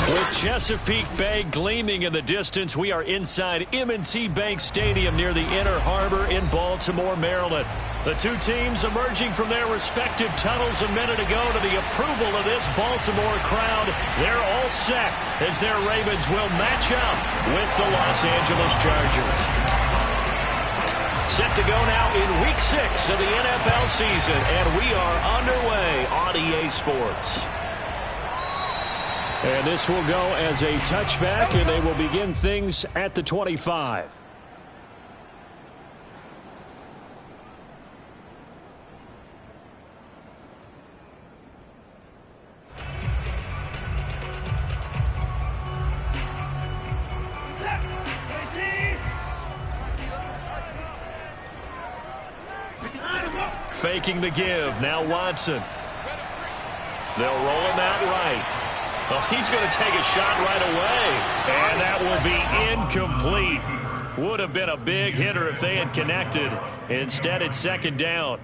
With Chesapeake Bay gleaming in the distance, we are inside M&T Bank Stadium near the Inner Harbor in Baltimore, Maryland. The two teams emerging from their respective tunnels a minute ago to the approval of this Baltimore crowd. They're all set as their Ravens will match up with the Los Angeles Chargers. Set to go now in Week 6 of the NFL season, and we are underway on EA Sports. And this will go as a touchback, and they will begin things at the 25. Faking the give. Now Watson. They'll roll him out right. Oh, he's going to take a shot right away. And that will be incomplete. Would have been a big hitter if they had connected. Instead, it's second down.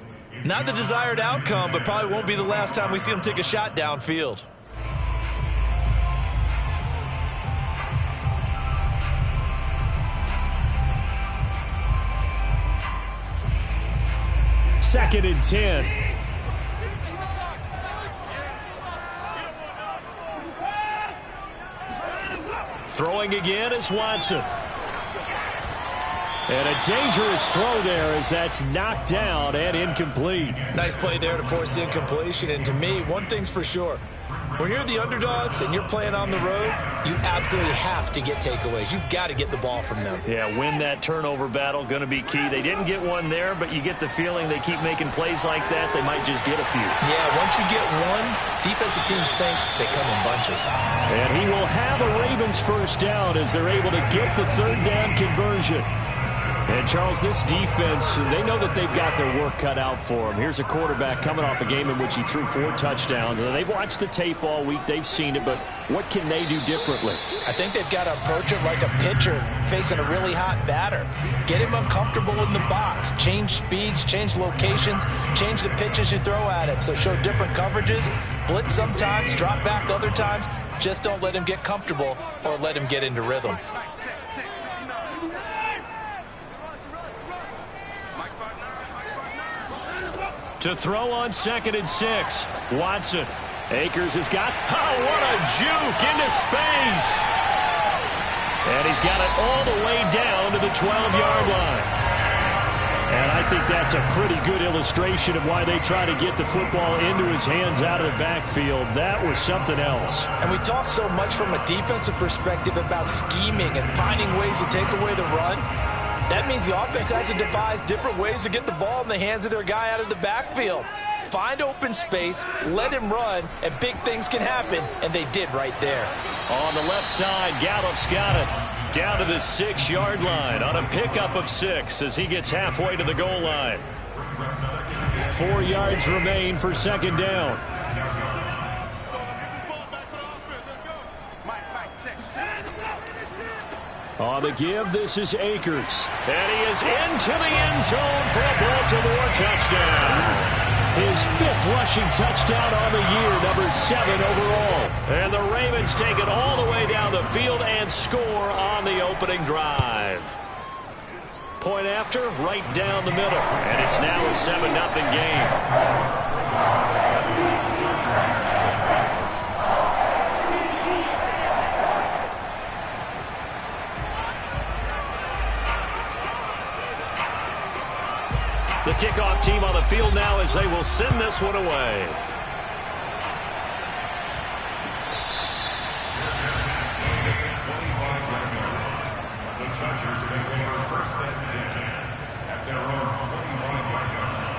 Not the desired outcome, but probably won't be the last time we see him take a shot downfield. Second and 10. Throwing again is Watson. And a dangerous throw there as that's knocked down and incomplete. Nice play there to force the incompletion. And to me, one thing's for sure. When you're the underdogs and you're playing on the road, you absolutely have to get takeaways. You've got to get the ball from them. Yeah, win that turnover battle, going to be key. They didn't get one there, but you get the feeling they keep making plays like that, they might just get a few. Yeah, once you get one, defensive teams think they come in bunches. And he will have a Ravens first down as they're able to get the third down conversion. And, Charles, this defense, they know that they've got their work cut out for them. Here's a quarterback coming off a game in which he threw 4 touchdowns. And they've watched the tape all week. They've seen it. But what can they do differently? I think they've got to approach it like a pitcher facing a really hot batter. Get him uncomfortable in the box. Change speeds, change locations, change the pitches you throw at him. So show different coverages. Blitz sometimes, drop back other times. Just don't let him get comfortable or let him get into rhythm. To throw on second and 6. Watson. Akers has got, oh, what a juke into space. And he's got it all the way down to the 12-yard line. And I think that's a pretty good illustration of why they try to get the football into his hands out of the backfield. That was something else. And we talk so much from a defensive perspective about scheming and finding ways to take away the run. That means the offense has to devise different ways to get the ball in the hands of their guy out of the backfield. Find open space, let him run, and big things can happen, and they did right there. On the left side, Gallup's got it. Down to the 6-yard line on a pickup of 6 as he gets halfway to the goal line. 4 yards remain for second down. On the give, this is Akers. And he is into the end zone for a Baltimore touchdown. His 5th rushing touchdown on the year, number 7 overall. And the Ravens take it all the way down the field and score on the opening drive. Point after, right down the middle. And it's now a 7-0 game. The kickoff team on the field now as they will send this one away. The Chargers take over first and 10 at their own 25-yard line.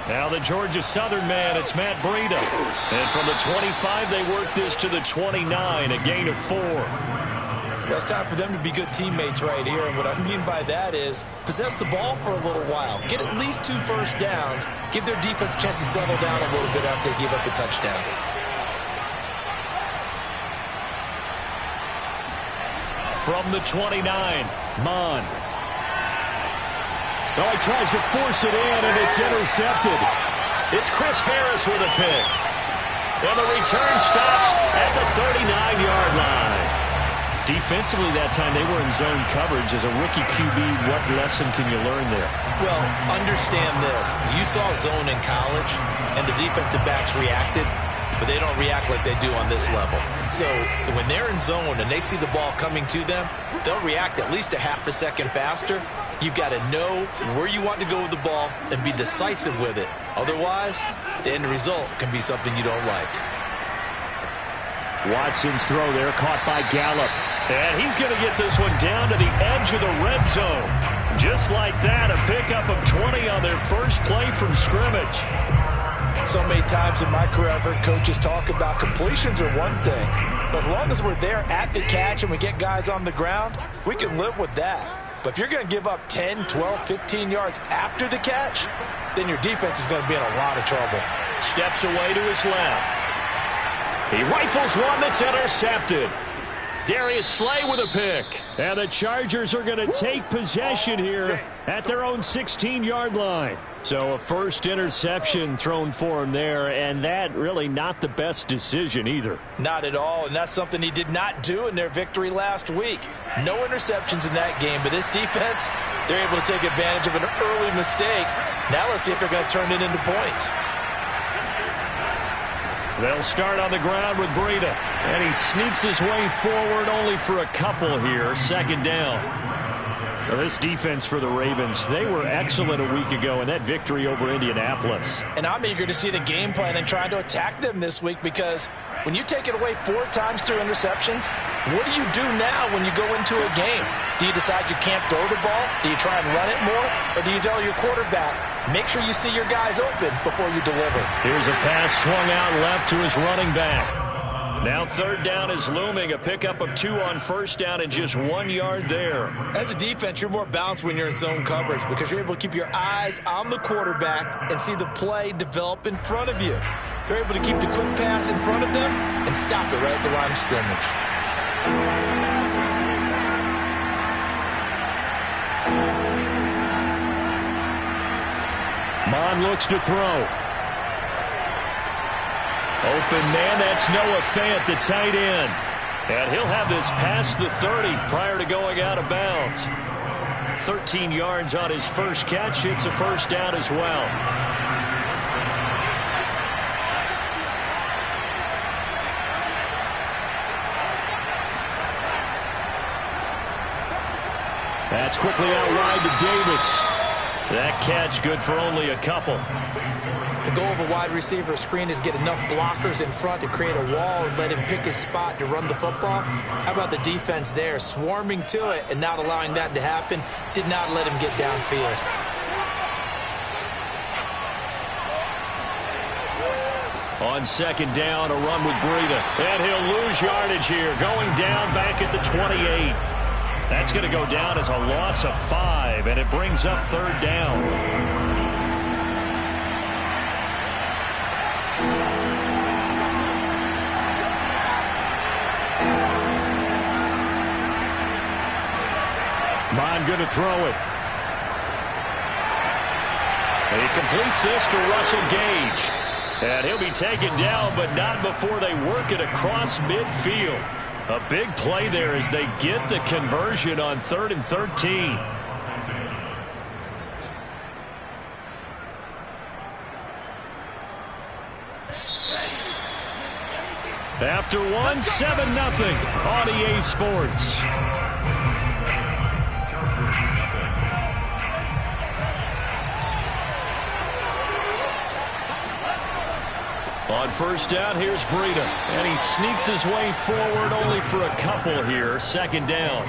Now the Georgia Southern man, it's Matt Breida. And from the 25, they work this to the 29, a gain of 4. Well, it's time for them to be good teammates right here, and what I mean by that is possess the ball for a little while. Get at least 2 first downs. Give their defense a chance to settle down a little bit after they give up a touchdown. From the 29, Mon. Oh, he tries to force it in, and it's intercepted. It's Chris Harris with a pick. And the return stops at the 39-yard line. Defensively that time, they were in zone coverage. As a rookie QB, what lesson can you learn there? Well, understand this. You saw zone in college, and the defensive backs reacted, but they don't react like they do on this level. So when they're in zone and they see the ball coming to them, they'll react at least a half a second faster. You've got to know where you want to go with the ball and be decisive with it. Otherwise, the end result can be something you don't like. Watson's throw there, caught by Gallup. And he's going to get this one down to the edge of the red zone. Just like that, a pickup of 20 on their first play from scrimmage. So many times in my career, I've heard coaches talk about completions are one thing. But as long as we're there at the catch and we get guys on the ground, we can live with that. But if you're going to give up 10, 12, 15 yards after the catch, then your defense is going to be in a lot of trouble. Steps away to his left. He rifles one that's intercepted. Darius Slay with a pick. And the Chargers are going to take possession here at their own 16-yard line. So a first interception thrown for him there, and that really not the best decision either. Not at all, and that's something he did not do in their victory last week. No interceptions in that game, but this defense, they're able to take advantage of an early mistake. Now let's see if they're going to turn it into points. They'll start on the ground with Breida. And he sneaks his way forward only for a couple here. Second down. Now this defense for the Ravens, they were excellent a week ago in that victory over Indianapolis. And I'm eager to see the game plan and trying to attack them this week, because when you take it away 4 times through interceptions, what do you do now when you go into a game? Do you decide you can't throw the ball? Do you try and run it more? Or do you tell your quarterback, make sure you see your guys open before you deliver? Here's a pass swung out left to his running back. Now third down is looming, a pickup of 2 on first down and just 1 yard there. As a defense, you're more balanced when you're in zone coverage because you're able to keep your eyes on the quarterback and see the play develop in front of you. You're able to keep the quick pass in front of them and stop it right at the line of scrimmage. Mon looks to throw. Open man, that's Noah Fant, the tight end. And he'll have this past the 30 prior to going out of bounds. 13 yards on his first catch. It's a first down as well. That's quickly out wide to Davis. That catch good for only a couple. The goal of a wide receiver screen is get enough blockers in front to create a wall and let him pick his spot to run the football. How about the defense there, swarming to it and not allowing that to happen? Did not let him get downfield. On second down, a run with Breida. And he'll lose yardage here, going down back at the 28. That's going to go down as a loss of 5, and it brings up third down. Mon going to throw it. And he completes this to Russell Gage. And he'll be taken down, but not before they work it across midfield. A big play there as they get the conversion on 3rd and 13. After one, 7-0 on EA Sports. On first down, here's Breida. And he sneaks his way forward only for a couple here. Second down.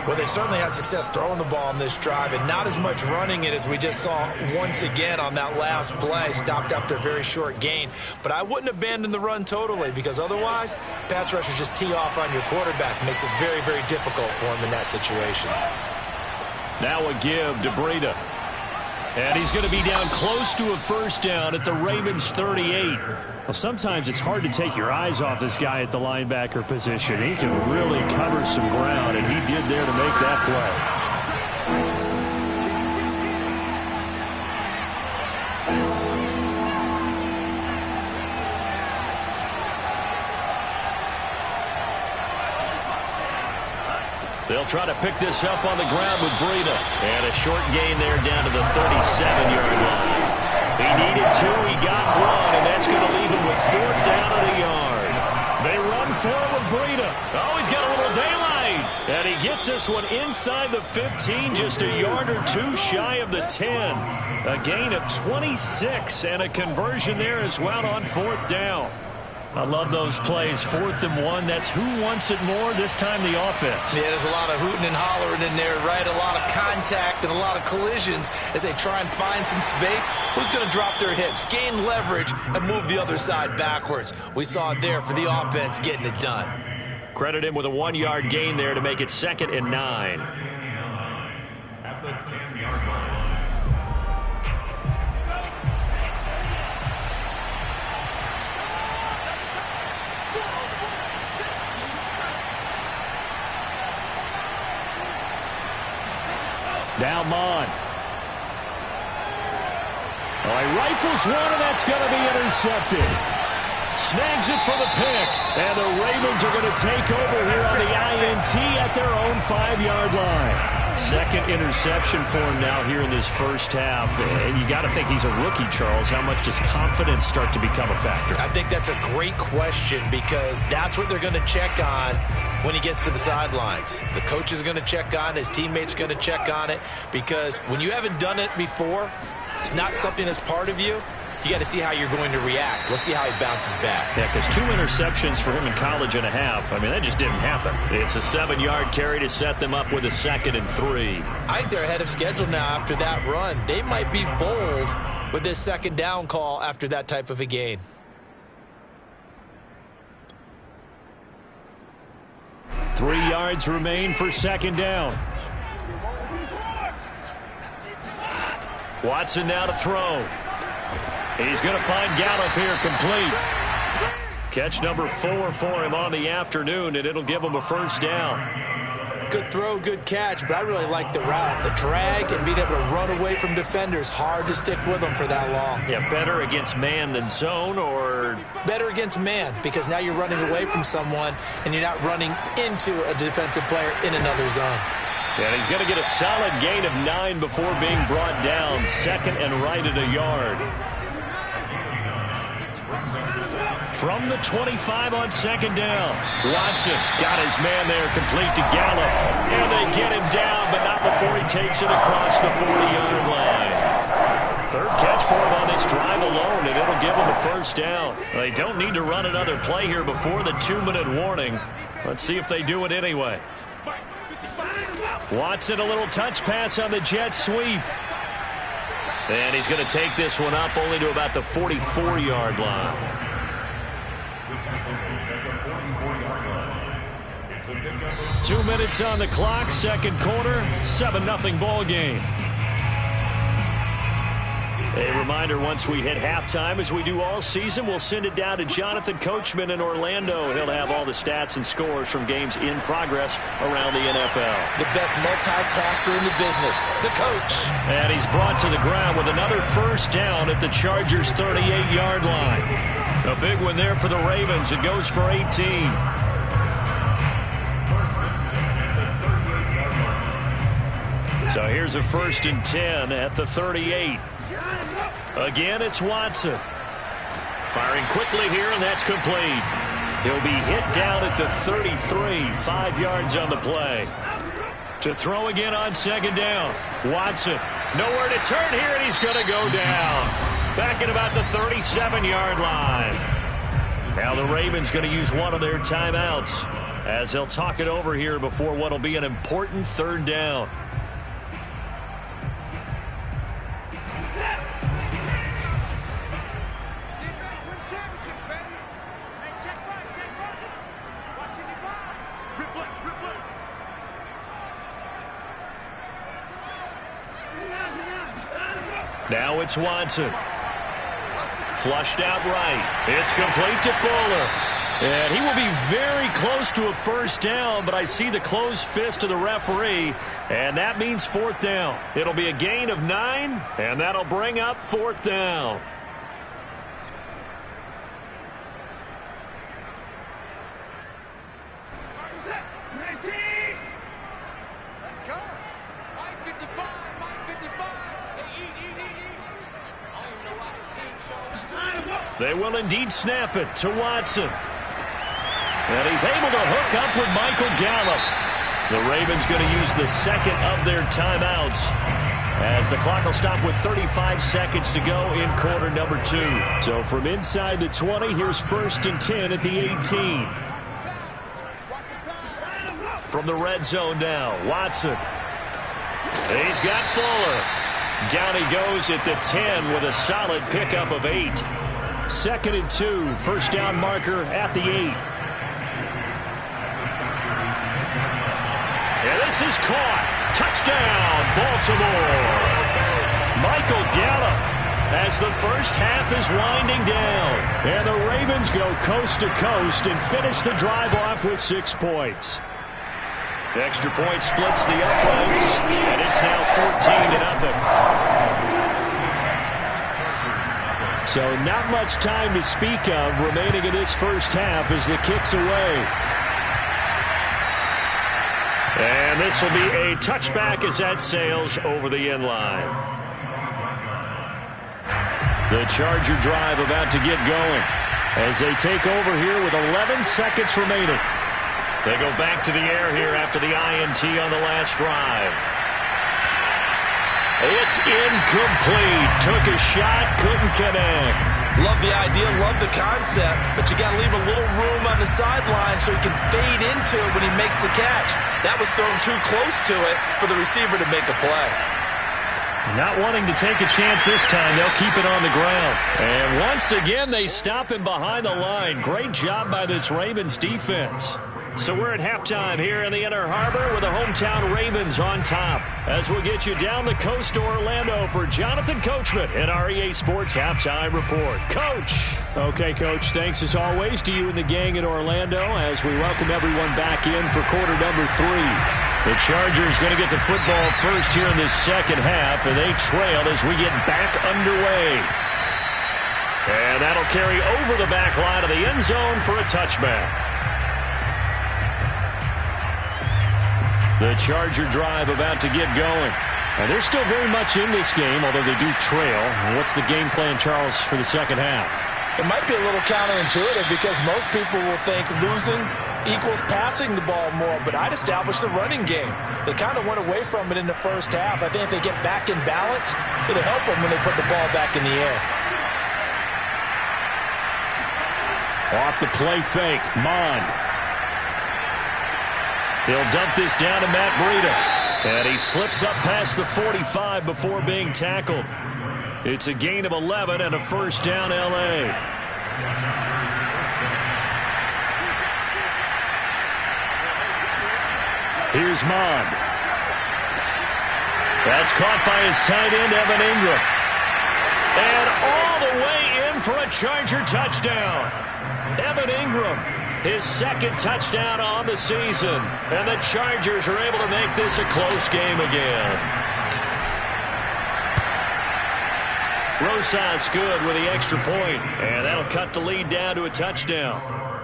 Well, they certainly had success throwing the ball on this drive and not as much running it as we just saw once again on that last play. Stopped after a very short gain. But I wouldn't abandon the run totally because otherwise, pass rushers just tee off on your quarterback. Makes it very, very difficult for him in that situation. Now a give to Breida. And he's going to be down close to a first down at the Ravens 38. Well, sometimes it's hard to take your eyes off this guy at the linebacker position. He can really cover some ground, and he did there to make that play. They'll try to pick this up on the ground with Breida. And a short gain there down to the 37-yard line. He needed 2, he got 1, and that's going to leave him with 4th down at a yard. They run forward with Breida. Oh, he's got a little daylight. And he gets this one inside the 15, just a yard or 2 shy of the 10. A gain of 26 and a conversion there as well on 4th down. I love those plays. 4th and 1. That's who wants it more, this time the offense. Yeah, there's a lot of hooting and hollering in there, right? A lot of contact and a lot of collisions as they try and find some space. Who's going to drop their hips, gain leverage, and move the other side backwards? We saw it there for the offense getting it done. Credit him with a 1-yard gain there to make it 2nd and 9. At the 10-yard line. Now Mond. Oh, he rifles one, and that's going to be intercepted. Snags it for the pick. And the Ravens are going to take over here on the INT at their own 5-yard line. 2nd interception for him now here in this first half. And you got to think he's a rookie, Charles. How much does confidence start to become a factor? I think that's a great question because that's what they're going to check on when he gets to the sidelines. The coach is going to check on it. His teammates are going to check on it because when you haven't done it before, it's not something that's part of you. You got to see how you're going to react. Let's see how he bounces back. Yeah, because 2 interceptions for him in college and a half. I mean, that just didn't happen. It's a 7-yard carry to set them up with a 2nd and 3. I think they're ahead of schedule now after that run. They might be bold with this 2nd down call after that type of a gain. Three yards remain for 2nd down. Watson now to throw. He's going to find Gallup here complete. Catch number 4 for him on the afternoon, and it'll give him a first down. Good throw, good catch, but I really like the route. The drag and being able to run away from defenders, hard to stick with them for that long. Yeah, better against man than zone, or? Better against man, because now you're running away from someone, and you're not running into a defensive player in another zone. And he's going to get a solid gain of 9 before being brought down. 2nd and right at a yard. From the 25 on 2nd down. Watson got his man there complete to Gallup. And they get him down, but not before he takes it across the 40-yard line. 3rd catch for him on this drive alone, and it'll give him a first down. They don't need to run another play here before the 2-minute warning. Let's see if they do it anyway. Watson, a little touch pass on the jet sweep. And he's going to take this one up only to about the 44-yard line. 2 minutes on the clock, 2nd quarter, 7-0 ball game. A reminder, once we hit halftime, as we do all season, we'll send it down to Jonathan Coachman in Orlando. He'll have all the stats and scores from games in progress around the NFL. The best multitasker in the business, the coach. And he's brought to the ground with another first down at the Chargers' 38-yard line. A big one there for the Ravens. It goes for 18. So here's a 1st and 10 at the 38. Again, it's Watson. Firing quickly here, and that's complete. He'll be hit down at the 33, 5 yards on the play. To throw again on 2nd down. Watson, nowhere to turn here, and he's going to go down. Back at about the 37-yard line. Now the Ravens going to use one of their timeouts as they'll talk it over here before what will be an important 3rd down. Now it's Watson. Flushed out right. It's complete to Fuller. And he will be very close to a first down, but I see the closed fist of the referee, and that means fourth down. It'll be a gain of 9, and that'll bring up fourth down. They will indeed snap it to Watson. And he's able to hook up with Michael Gallup. The Ravens going to use the second of their timeouts as the clock will stop with 35 seconds to go in quarter number 2. So from inside the 20, here's 1st and 10 at the 18. From the red zone now, Watson. He's got Fuller. Down he goes at the 10 with a solid pickup of 8. 2nd and 2, first down marker at the 8. And this is caught. Touchdown, Baltimore. Michael Gallup as the first half is winding down. And the Ravens go coast to coast and finish the drive off with 6 points. The extra point splits the uprights, and it's now 14-0. So not much time to speak of remaining in this first half as the kick's away. And this will be a touchback as that sails over the end line. The Charger drive about to get going as they take over here with 11 seconds remaining. They go back to the air here after the INT on the last drive. It's incomplete. Took a shot, couldn't connect. Love the idea, love the concept, but you got to leave a little room on the sideline so he can fade into it when he makes the catch. That was thrown too close to it for the receiver to make a play. Not wanting to take a chance this time, they'll keep it on the ground. And once again, they stop him behind the line. Great job by this Ravens defense. So we're at halftime here in the Inner Harbor with the hometown Ravens on top. As we'll get you down the coast to Orlando for Jonathan Coachman in our EA Sports Halftime Report. Coach. Okay, Coach, thanks as always to you and the gang in Orlando as we welcome everyone back in for quarter number 3. The Chargers going to get the football first here in this second half, and they trail as we get back underway. And that'll carry over the back line of the end zone for a touchback. The Charger drive about to get going. And they're still very much in this game, although they do trail. What's the game plan, Charles, for the second half? It might be a little counterintuitive because most people will think losing equals passing the ball more, but I'd establish the running game. They kind of went away from it in the first half. I think if they get back in balance, it'll help them when they put the ball back in the air. Off the play fake, Mond. He'll dump this down to Matt Breida. And he slips up past the 45 before being tackled. It's a gain of 11 and a first down, L.A. Here's Mond. That's caught by his tight end, Evan Ingram. And all the way in for a Charger touchdown. Evan Ingram, his second touchdown on the season. And the Chargers are able to make this a close game again. Rosas good with the extra point, and that'll cut the lead down to a touchdown.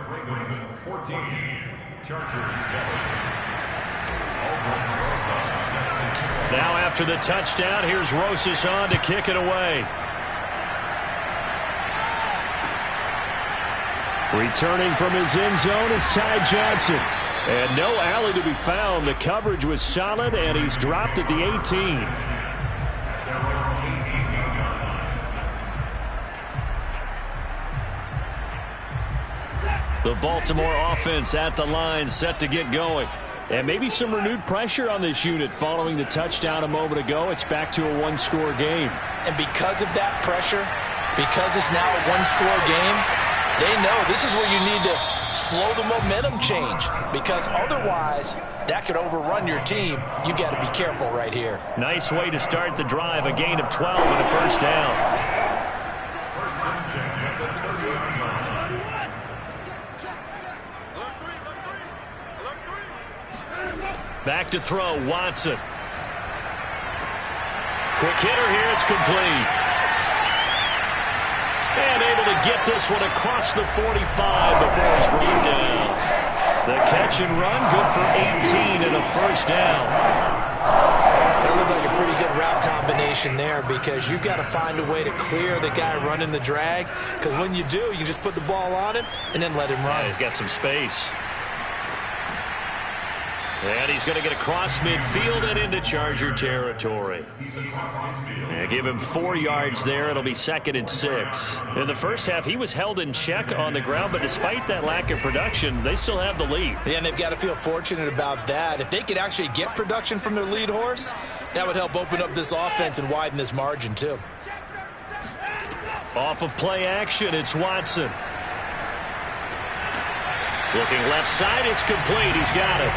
Ravens 14, Chargers 7. Now after the touchdown, here's Rosas on to kick it away. Returning from his end zone is Ty Johnson. And no alley to be found. The coverage was solid, and he's dropped at the 18. The Baltimore offense at the line, set to get going. And maybe some renewed pressure on this unit following the touchdown a moment ago. It's back to a one-score game. And because of that pressure, because it's now a one-score game, they know this is where you need to slow the momentum change, because otherwise that could overrun your team. You've got to be careful right here. Nice way to start the drive. A gain of 12 and a first down. Back to throw, Watson. Quick hitter here, it's complete. And able to get this one across the 45 before he's brought down. The catch and run, good for 18 and a first down. That looked like a pretty good route combination there, because you've got to find a way to clear the guy running the drag, because when you do, you just put the ball on him and then let him run. Yeah, he's got some space. And he's going to get across midfield and into Charger territory. Yeah, give him 4 yards there. It'll be 2nd and 6. In the first half, he was held in check on the ground, but despite that lack of production, they still have the lead. Yeah, and they've got to feel fortunate about that. If they could actually get production from their lead horse, that would help open up this offense and widen this margin too. Off of play action, it's Watson. Looking left side, it's complete. He's got it.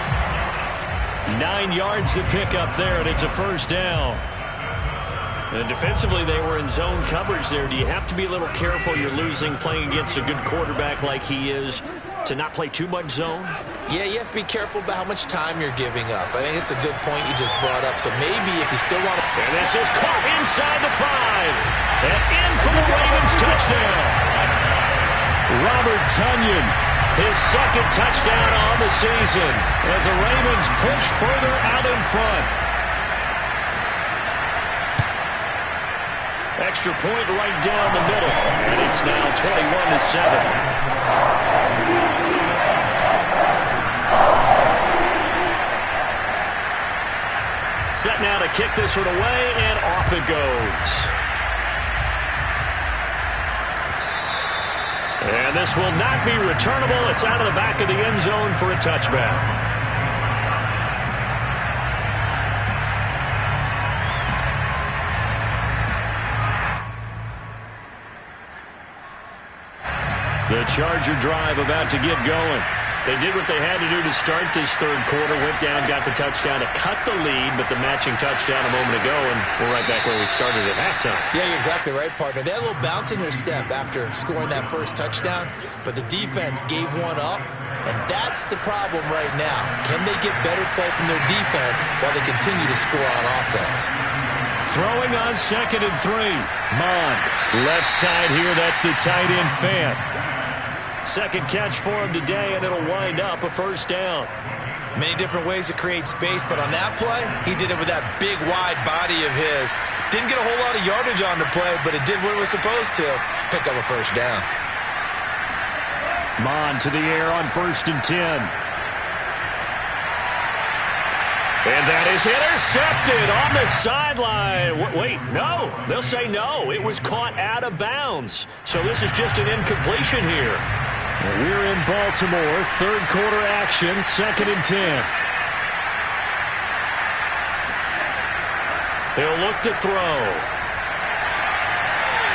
9 yards to pick up there, and it's a first down. And defensively, they were in zone coverage there. Do you have to be a little careful? You're losing, playing against a good quarterback like he is, to not play too much zone? Yeah, you have to be careful about how much time you're giving up. I think it's a good point you just brought up. So maybe if you still want to... And this is caught inside the 5. And in for the Ravens touchdown. Robert Tonyan, his 2nd touchdown on the season as the Ravens push further out in front. Extra point right down the middle, and it's now 21-7. Set now to kick this one away, and off it goes. And this will not be returnable. It's out of the back of the end zone for a touchback. The Charger drive about to get going. They did what they had to do to start this third quarter. Went down, got the touchdown to cut the lead, but the matching touchdown a moment ago, and we're right back where we started at halftime. Yeah, you're exactly right, partner. They had a little bounce in their step after scoring that first touchdown, but the defense gave one up, and that's the problem right now. Can they get better play from their defense while they continue to score on offense? Throwing on 2nd and 3. Mond, left side here, that's the tight end Fant. 2nd catch for him today, and it'll wind up a first down. Many different ways to create space, but on that play, he did it with that big, wide body of his. Didn't get a whole lot of yardage on the play, but it did what it was supposed to. Pick up a first down. Mond to the air on 1st and 10. And that is intercepted on the sideline. Wait, no. They'll say no. It was caught out of bounds. So this is just an incompletion here. We're in Baltimore. Third quarter action. 2nd and 10. He'll look to throw.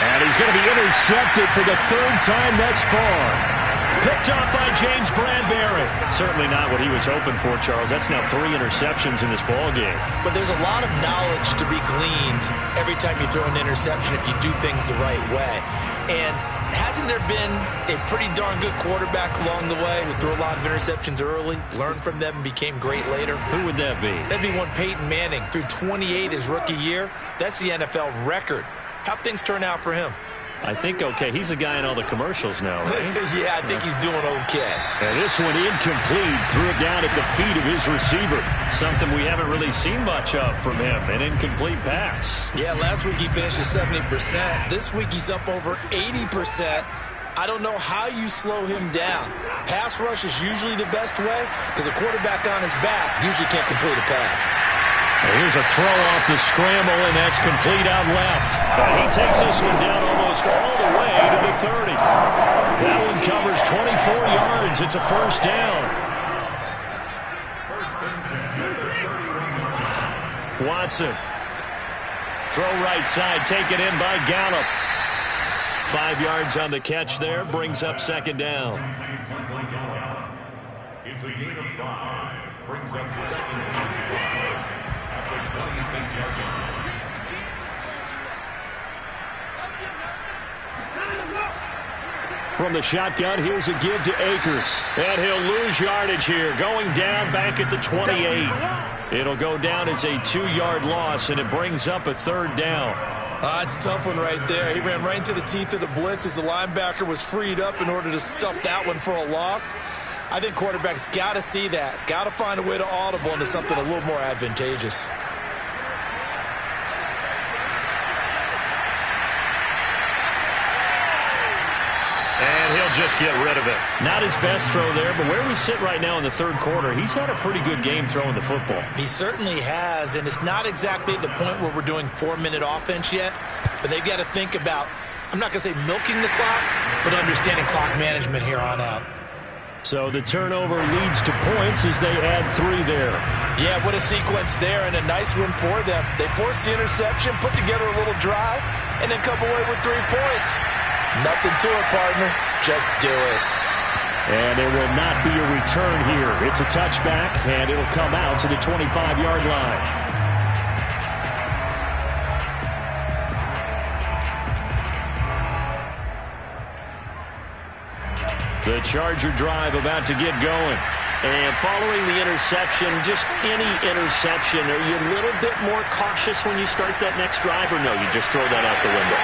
And he's going to be intercepted for the 3rd time thus far. Picked up by James Bradbury. Certainly not what he was hoping for, Charles. That's now 3 interceptions in this ball game. But there's a lot of knowledge to be gleaned every time you throw an interception if you do things the right way. And hasn't there been a pretty darn good quarterback along the way who threw a lot of interceptions early, learned from them, and became great later? Who would that be? That'd be one Peyton Manning. Threw 28 his rookie year. That's the NFL record. How'd things turn out for him? I think okay. He's a guy in all the commercials now, right? Yeah, I think he's doing okay. And this one incomplete. Threw it down at the feet of his receiver. Something we haven't really seen much of from him. An incomplete pass. Yeah, last week he finished at 70%. This week he's up over 80%. I don't know how you slow him down. Pass rush is usually the best way because a quarterback on his back usually can't complete a pass. Here's a throw off the scramble, and that's complete out left. And he takes this one down almost all the way to the 30. That one covers 24 yards. It's a first down. Watson. Throw right side, taken in by Gallup. 5 yards on the catch there, brings up 2nd down. It's a gain of 5. Brings up second and 5 at the 26-yard line. From the shotgun, here's a give to Akers. And he'll lose yardage here, going down back at the 28. It'll go down as a 2-yard loss, and it brings up a third down. It's a tough one right there. He ran right into the teeth of the blitz as the linebacker was freed up in order to stuff that one for a loss. I think quarterbacks got to see that. Got to find a way to audible into something a little more advantageous. And he'll just get rid of it. Not his best throw there, but where we sit right now in the third quarter, he's had a pretty good game throwing the football. He certainly has, and it's not exactly at the point where we're doing 4-minute offense yet, but they've got to think about, I'm not going to say milking the clock, but understanding clock management here on out. So the turnover leads to points as they add 3 there. Yeah, what a sequence there, and a nice one for them. They force the interception, put together a little drive, and then come away with 3 points. Nothing to it, partner. Just do it. And there will not be a return here. It's a touchback, and it'll come out to the 25-yard line. The Charger drive about to get going. And following the interception, just any interception, are you a little bit more cautious when you start that next drive, or no, you just throw that out the window?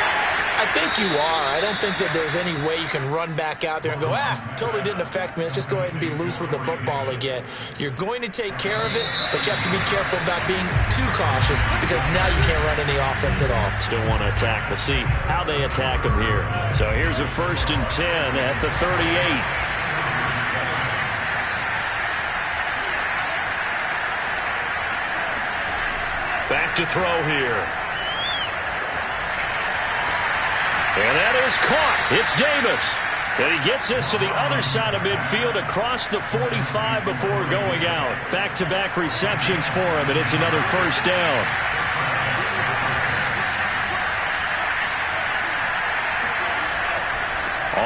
I think you are. I don't think that there's any way you can run back out there and go, totally didn't affect me. Let's just go ahead and be loose with the football again. You're going to take care of it, but you have to be careful about being too cautious because now you can't run any offense at all. Still want to attack. We'll see how they attack them here. So here's a 1st and 10 at the 38. Back to throw here. And that is caught. It's Davis. And he gets us to the other side of midfield across the 45 before going out. Back-to-back receptions for him, and it's another 1st down.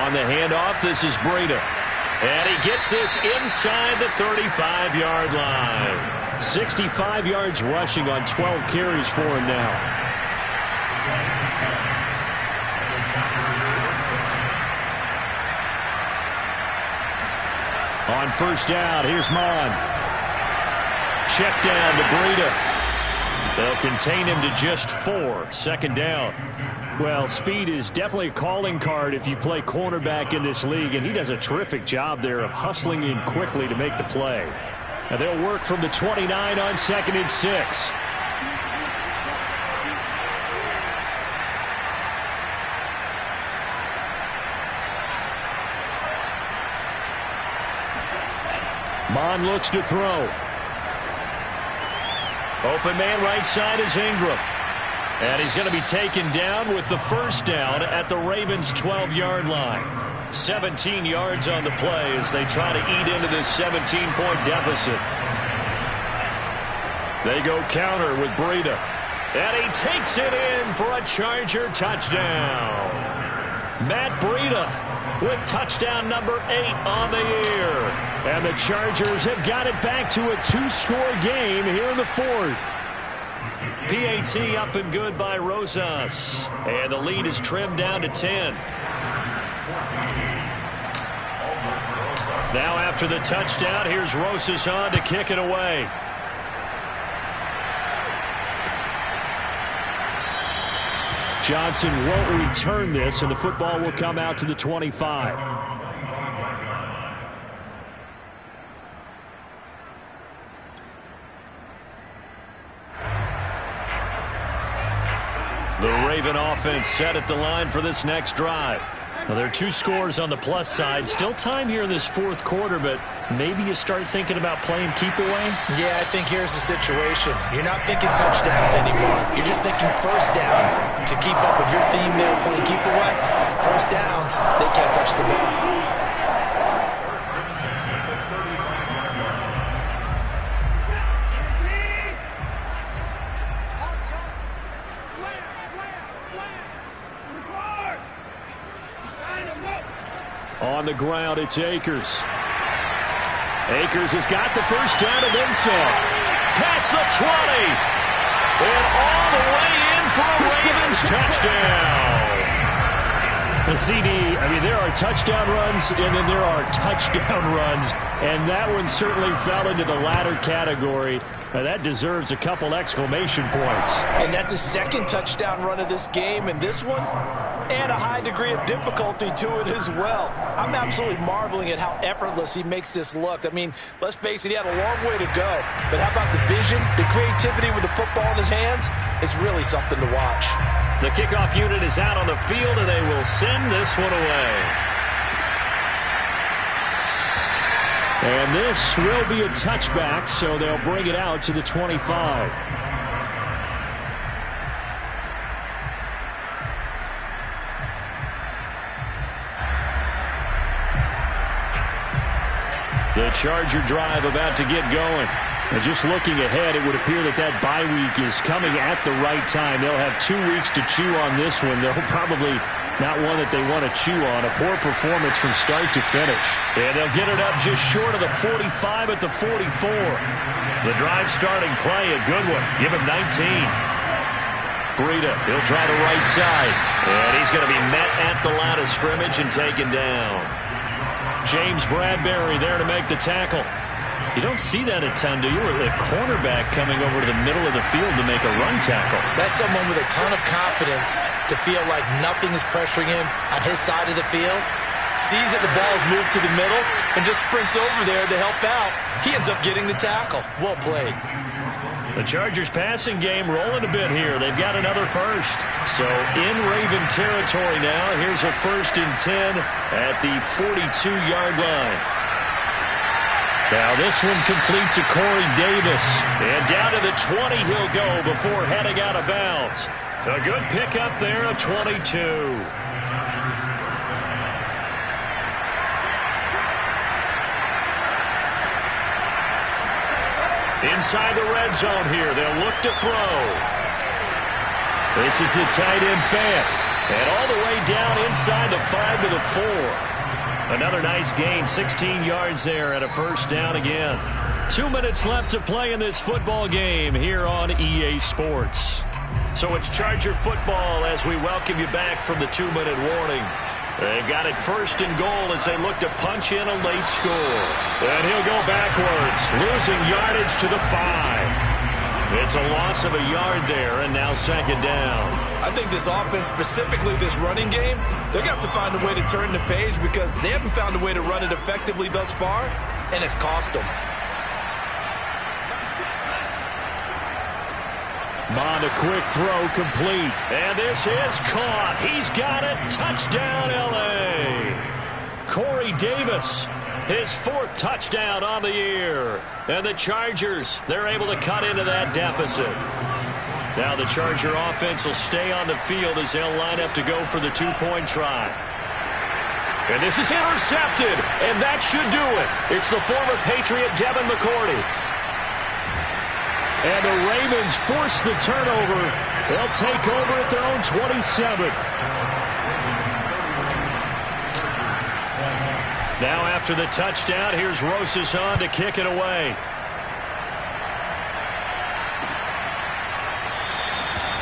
On the handoff, this is Breida. And he gets this inside the 35-yard line. 65 yards rushing on 12 carries for him now. On 1st down, here's Mon. Check down to Breida. They'll contain him to just 4. 2nd down. Well, speed is definitely a calling card if you play cornerback in this league, and he does a terrific job there of hustling in quickly to make the play. Now they'll work from the 29 on 2nd and 6. Mon looks to throw. Open man right side is Ingram. And he's going to be taken down with the 1st down at the Ravens' 12-yard line. 17 yards on the play as they try to eat into this 17-point deficit. They go counter with Breida. And he takes it in for a Charger touchdown. Matt Breida with touchdown number 8 on the year. And the Chargers have got it back to a 2-score game here in the 4th. PAT up and good by Rosas. And the lead is trimmed down to 10. Now after the touchdown, here's Rosas on to kick it away. Johnson won't return this, and the football will come out to the 25. The Raven offense set at the line for this next drive. Well, there are 2 scores on the plus side. Still time here in this 4th quarter, but maybe you start thinking about playing keep away? Yeah, I think here's the situation. You're not thinking touchdowns anymore. You're just thinking 1st downs to keep up with your theme there, playing keep away. 1st downs, they can't touch the ball. On the ground, it's Akers. Akers has got the first down and then some. Past the 20. And all the way in for a Ravens touchdown. The CD, I mean, there are touchdown runs, and then there are touchdown runs. And that one certainly fell into the latter category. Now that deserves a couple exclamation points. And that's a second touchdown run of this game, and this one, and a high degree of difficulty to it as well. I'm absolutely marveling at how effortless he makes this look. I mean, let's face it, he had a long way to go. But how about the vision, the creativity with the football in his hands? It's really something to watch. The kickoff unit is out on the field, and they will send this one away. And this will be a touchback, so they'll bring it out to the 25. The Charger drive about to get going. And just looking ahead, it would appear that that bye week is coming at the right time. They'll have 2 weeks to chew on this one. They'll probably not one that they want to chew on. A poor performance from start to finish. And they'll get it up just short of the 45 at the 44. The drive starting play, a good one. Give him 19. Breida, he'll try the right side. And he's going to be met at the line of scrimmage and taken down. James Bradbury there to make the tackle. You don't see that a ton, do you? A cornerback coming over to the middle of the field to make a run tackle. That's someone with a ton of confidence to feel like nothing is pressuring him on his side of the field. Sees that the ball's moved to the middle and just sprints over there to help out. He ends up getting the tackle. Well played. The Chargers passing game rolling a bit here. They've got another first. So in Raven territory now. Here's a 1st and 10 at the 42-yard line. Now this one complete to Corey Davis. And down to the 20 he'll go before heading out of bounds. A good pickup there at 22. Inside the red zone here. They'll look to throw. This is the tight end Fant. And all the way down inside the 5 to the 4. Another nice gain, 16 yards there and a first down again. 2 minutes left to play in this football game here on EA Sports. So it's Charger football as we welcome you back from the 2-minute warning. They've got it 1st and goal as they look to punch in a late score. And he'll go backwards, losing yardage to the 5. It's a loss of a yard there, and now 2nd down. I think this offense, specifically this running game, they're going to have to find a way to turn the page because they haven't found a way to run it effectively thus far, and it's cost them. Bond, a quick throw complete. And this is caught. He's got it. Touchdown, L.A. Corey Davis, his 4th touchdown on the year. And the Chargers, they're able to cut into that deficit. Now the Charger offense will stay on the field as they'll line up to go for the 2-point try. And this is intercepted, and that should do it. It's the former Patriot Devin McCourty. And the Ravens force the turnover. They'll take over at their own 27. Now after the touchdown, here's Rosas on to kick it away.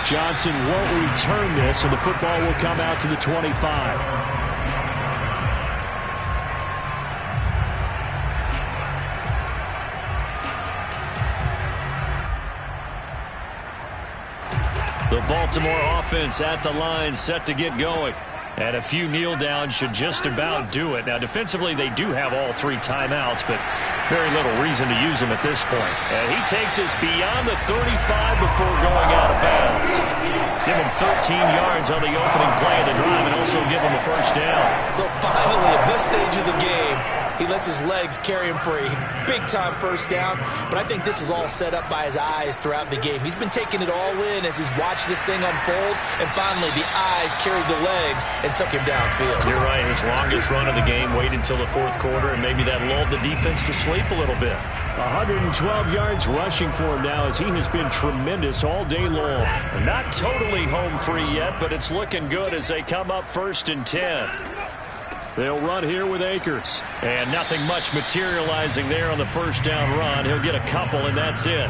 Johnson won't return this, and the football will come out to the 25. The Baltimore offense at the line, set to get going. And a few kneel downs should just about do it. Now, defensively, they do have all 3 timeouts, but very little reason to use them at this point. And he takes us beyond the 35 before going out of bounds. Give him 13 yards on the opening play of the drive and also give him a first down. So finally, at this stage of the game, he lets his legs carry him for a big-time first down. But I think this is all set up by his eyes throughout the game. He's been taking it all in as he's watched this thing unfold. And finally, the eyes carried the legs and took him downfield. You're right. His longest run of the game, wait until the 4th quarter, and maybe that lulled the defense to sleep a little bit. 112 yards rushing for him now as he has been tremendous all day long. Not totally home free yet, but it's looking good as they come up 1st and 10. They'll run here with Akers. And nothing much materializing there on the first down run. He'll get a couple, and that's it.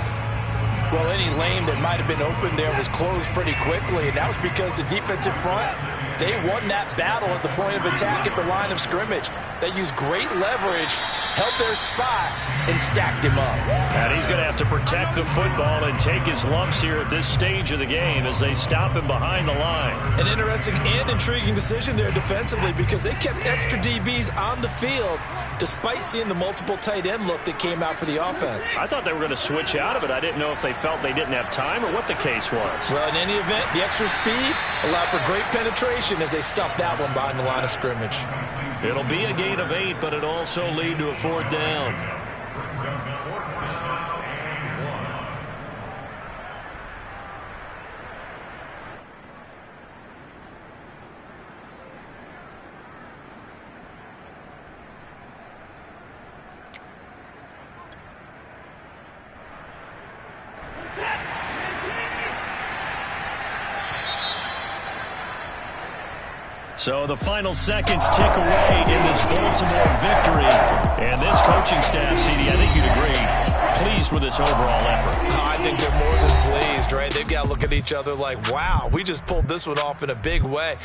Well, any lane that might have been open there was closed pretty quickly, and that was because the defensive front, they won that battle at the point of attack at the line of scrimmage. They used great leverage, held their spot, and stacked him up. And he's going to have to protect the football and take his lumps here at this stage of the game as they stop him behind the line. An interesting and intriguing decision there defensively because they kept extra DBs on the field despite seeing the multiple tight end look that came out for the offense. I thought they were going to switch out of it. I didn't know if they felt they didn't have time or what the case was. Well, in any event, the extra speed allowed for great penetration as they stuffed that one behind the line of scrimmage. It'll be a gain of 8, but it'll also lead to a 4th down. So the final seconds tick away in this Baltimore victory. And this coaching staff, CD, I think you'd agree, pleased with this overall effort. I think they're more than pleased, right? They've got to look at each other like, wow, we just pulled this one off in a big way.